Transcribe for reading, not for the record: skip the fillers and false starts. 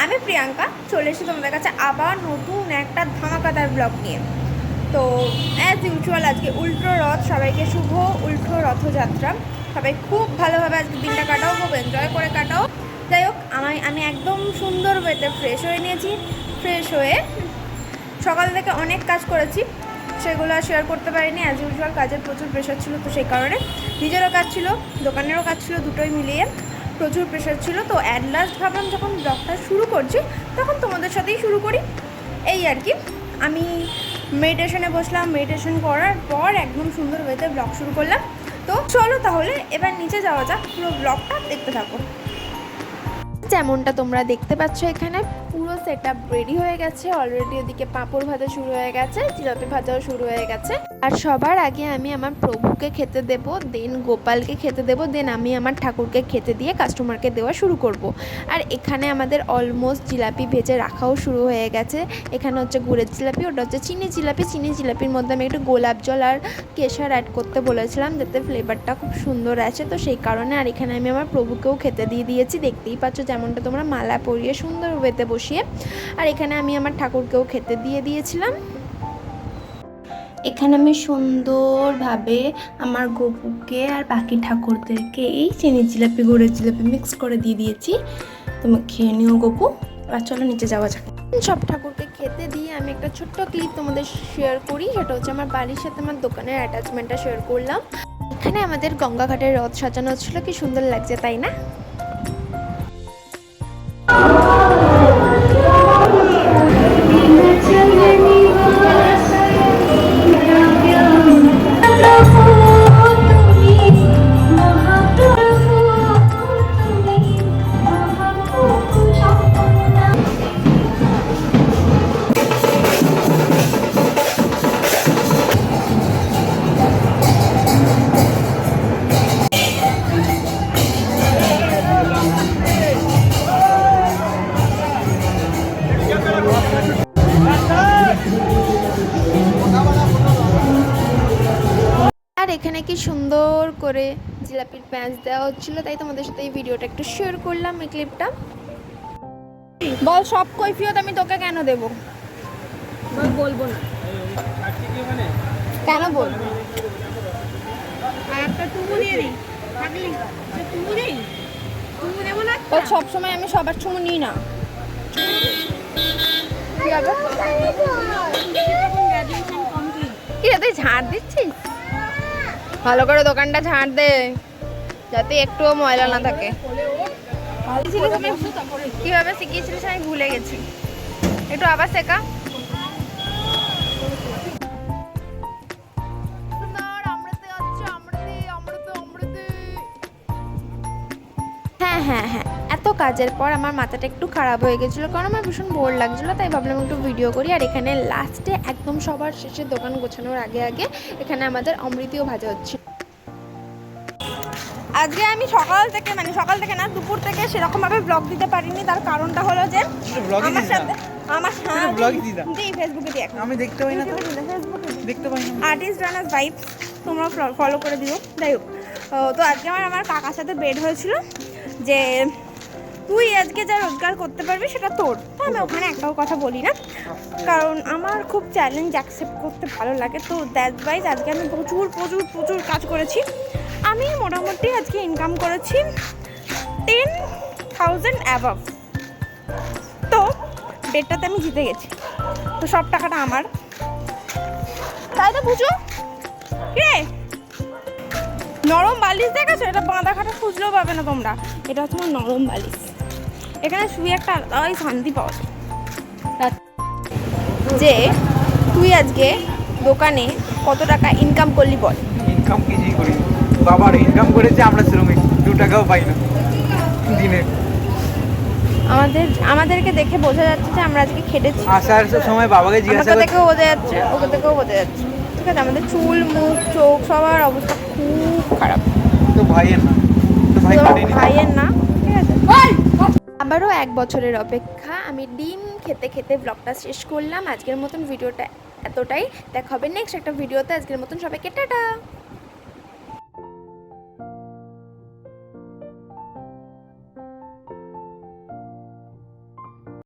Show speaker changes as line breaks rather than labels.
আমি প্রিয়াঙ্কা চলে এসেছি তোমাদের কাছে আবার নতুন একটা ধামাকাদার ব্লগ নিয়ে। তো অ্যাজ ইউজুয়াল আজকে উল্টো রথ, সবাইকে শুভ উল্টো রথযাত্রা। সবাই খুব ভালোভাবে আজকে দিনটা কাটাও, খুব এনজয় করে কাটাও। যাই হোক, আমি একদম সুন্দর ওয়েতে ফ্রেশ হয়ে নিয়েছি। ফ্রেশ হয়ে সকাল থেকে অনেক কাজ করেছি, সেগুলো আর শেয়ার করতে পারিনি। অ্যাজ ইউজুয়াল কাজের প্রচুর প্রেশার ছিল, তো সেই কারণে নিজেরও কাজ ছিল, দোকানেরও কাজ ছিল, দুটোই মিলিয়ে প্রচুর প্রেশার ছিল। তো অ্যাট লাস্ট ভাবলাম যখন ব্লগটা শুরু করছি তখন তোমাদের সাথেই শুরু করি, এই আর কি। আমি মেডিটেশনে বসলাম, মেডিটেশন করার পর একদম সুন্দর ওয়েতে ব্লগ শুরু করলাম। তো চলো তাহলে এবার নিচে যাওয়া যাক, পুরো ব্লগটা দেখতে থাকো। যেমনটা তোমরা দেখতে পাচ্ছ এখানে পুরো সেট আপ রেডি হয়ে গেছে অলরেডি। ওদিকে পাঁপড় ভাজা শুরু হয়ে গেছে, জিলাপি ভাজাও শুরু হয়ে গেছে। আর সবার আগে আমি আমার প্রভুকে খেতে দেব, দেন গোপালকে খেতে দেব, দেন আমি আমার ঠাকুরকে খেতে দিয়ে কাস্টমারকে দেওয়া শুরু করব। আর এখানে আমাদের অলমোস্ট জিলাপি ভেজে রাখাও শুরু হয়ে গেছে। এখানে হচ্ছে গুড়ের জিলাপি, ওটা হচ্ছে চিনি জিলাপি। চিনি জিলাপির মধ্যে আমি একটু গোলাপ জল আর কেশর অ্যাড করতে বলেছিলাম যাতে ফ্লেভারটা খুব সুন্দর আসে, তো সেই কারণে। আর এখানে আমি আমার প্রভুকেও খেতে দিয়ে দিয়েছি, দেখতেই পাচ্ছ যেমনটা তোমরা, মালা পরিয়ে সুন্দর ওয়েতে বসিয়ে। আর এখানে আমি আমার ঠাকুরকেও খেতে দিয়ে দিয়েছিলাম। এখানে আমি সুন্দরভাবে আমার গপুকে আর বাকি ঠাকুরদেরকে এই চিনি জিলাপি গুড়ের জিলাপি মিক্স করে দিয়ে দিয়েছি। তুমি খেয়ে নিও গপু। আর চলো নিচে যাওয়া যাক। সব ঠাকুরকে খেতে দিয়ে আমি একটা ছোট্ট ক্লিপ তোমাদের শেয়ার করি, সেটা হচ্ছে আমার বাড়ির সাথে আমার দোকানের অ্যাটাচমেন্টটা শেয়ার করলাম। এখানে আমাদের গঙ্গাঘাটের রথ সাজানো ছিল, কি সুন্দর লাগছে তাই না? আর এখানে কি সুন্দর করে জিলাপির প্যাঁচ দেওয়া হচ্ছিল, তাই তোমাদের সাথে এই ভিডিওটা একটু শেয়ার করলাম, এই ক্লিপটা। বল, সব কৈফিয়ত আমি তোকে কেন দেব? বলবো না। কেন বলবো? সবসময় আমি সবার চুমু নিই না। কি রে, তুই ঝাড় দিচ্ছিস? ভালো করে দোকানটা ঝাড় দে যাতে একটুও ময়লা না থাকে। কিভাবে শিখিয়েছিলিস আমি ভুলে গেছি, একটু আবার শেখা। হ্যাঁ হ্যাঁ হ্যাঁ, এত কাজের পর আমার মাথাটা একটু খারাপ হয়ে গেছিলো, কারণ আমার ভীষণ বোর লাগছিলো, তাই ভাবলাম একটু ভিডিও করি। আর এখানে লাস্টে একদম সবার শেষে দোকান গোছানোর আগে আগে এখানে আমাদের অমৃতিও ভাজা হচ্ছে। আজকে আমি সকাল থেকে না, দুপুর থেকে সেরকমভাবে ব্লগ দিতে পারিনি। তার কারণটা হলো যে আমার সাথে ফেসবুকে দিয়ে আমি দেখতে পাই না, আর্টিস্ট রানার্স ভাইবস তোমরা ফলো করে দিও। যাই হোক, তো আজকে আমার কাকার সাথে বেড হয়েছিল যে তুই আজকে যা রোজগার করতে পারবি সেটা তোর। তো আমি ওখানে একটাও কথা বলি না, কারণ আমার খুব চ্যালেঞ্জ অ্যাকসেপ্ট করতে ভালো লাগে। তো দ্যাটস ওয়াইজ আজকে আমি প্রচুর প্রচুর প্রচুর কাজ করেছি। আমি মোটামুটি আজকে ইনকাম করেছি 10,000 অ্যাভাব। তো ডেটটাতে আমি জিতে গেছি, তো সব টাকাটা আমার, তাই তো বুঝো। রে নরম বালিশ দেখেছো? এটা বাঁধা খাটা খুঁজলেও পাবে না তোমরা, এটা হচ্ছে আমার নরম বালিশ। এখানে শুয়ে একটা আলাদাই শান্তি পাওয়া যায়। যে তুই আজকে দোকানে কত টাকা ইনকাম করলি বল?
ইনকাম কিছুই করি, বাবার ইনকাম করেছে, আমরা শ্রমিক, 2 টাকাও পাই না দিনে।
আমাদেরকে দেখে বোঝা যাচ্ছে যে আমরা আজকে খেটেছি।
আসার সময় বাবাকে জিজ্ঞাসা
আমাকে দেখেও বোঝা যাচ্ছে, ওকে দেখেও বোঝা যাচ্ছে। ঠিক আছে, আমাদের চুল, মুখ, চোখ সবার অবস্থা খুব খারাপ।
তো ভাইয়ের
না, ঠিক আছে। আবারও 1 বছরের অপেক্ষা। আমি ডিম খেতে খেতে ব্লগটা শেষ করলাম। আজকের মতন ভিডিওটা এতটাই, দেখা হবে নেক্সট একটা ভিডিওতে। আজকের মতন সবাইকে টাটা।